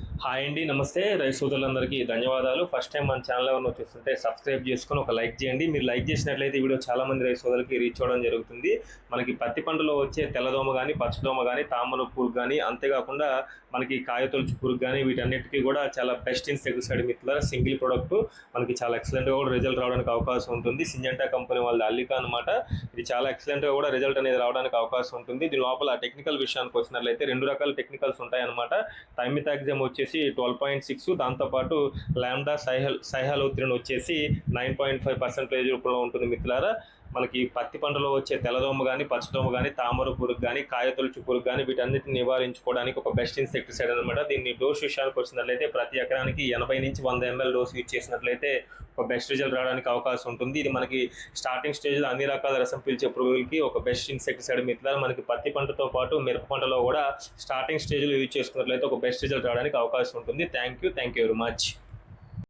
Hi అండి, నమస్తే రైతు సోదరులందరికీ ధన్యవాదాలు. ఫస్ట్ టైం మన ఛానల్ ఎవరినో చూస్తుంటే సబ్స్క్రైబ్ చేసుకొని ఒక లైక్ చేయండి. మీరు లైక్ చేసినట్లయితే ఈ వీడియో చాలా మంది రైతు సోదరులకి రీచ్ అవ్వడం జరుగుతుంది. మనకి పత్తి పంటలో వచ్చే తెల్లదోమ కానీ, పచ్చదోమ కానీ, తామర పురుగు కానీ, అంతేకాకుండా మనకి కాయతొలుచు పురుగు కానీ, వీటన్నిటికీ కూడా చాలా బెస్ట్ ఇన్సెక్టిసైడ్ మిత్రులారా. సింగిల్ ప్రొడక్ట్ మనకి చాలా ఎక్సలెంట్గా కూడా రిజల్ట్ రావడానికి అవకాశం ఉంటుంది. సింజెంటా కంపెనీ వాళ్ళది అల్లికా అనమాట. ఇది చాలా ఎక్సలెంట్గా కూడా రిజల్ట్ అనేది రావడానికి అవకాశం ఉంటుంది. దీని లోపల టెక్నికల్ విషయానికి వచ్చినట్లయితే 2 రకాల టెక్నికల్స్ ఉంటాయన్నమాట. థైమిథాక్సమ్ వచ్చేసి 12.6, దాంతోపాటు లాంబ్డా సైహాలోత్రిన్ వచ్చేసి 9.5% రూపంలో ఉంటుంది మిత్రులారా. మనకి పత్తి పంటలో వచ్చే తెల్లదోమ కానీ, పచ్చదోమ కానీ, తామర పురుగు కానీ, కాయతొలుచు పురుగు కానీ, వీటన్నిటిని నివారించుకోవడానికి ఒక బెస్ట్ ఇన్సెక్టిసైడ్ అనమాట. దీన్ని డోస్ విషయానికి వచ్చినట్లయితే ప్రతి ఎకరానికి 80 నుంచి 100 ml డోస్ యూజ్ చేసినట్లయితే ఒక బెస్ట్ రిజల్ట్ రావడానికి అవకాశం ఉంటుంది. ఇది మనకి స్టార్టింగ్ స్టేజ్లో అన్ని రకాల రసం పీల్చే పురుగులకి ఒక బెస్ట్ ఇన్సెక్టిసైడ్ మిత్రులారా. మనకి పత్తి పంటతో పాటు మిరప పంటలో కూడా స్టార్టింగ్ స్టేజ్లో యూజ్ చేసుకున్నట్లయితే ఒక బెస్ట్ రిజల్ట్ రావడానికి అవకాశం ఉంటుంది. Thank you very much.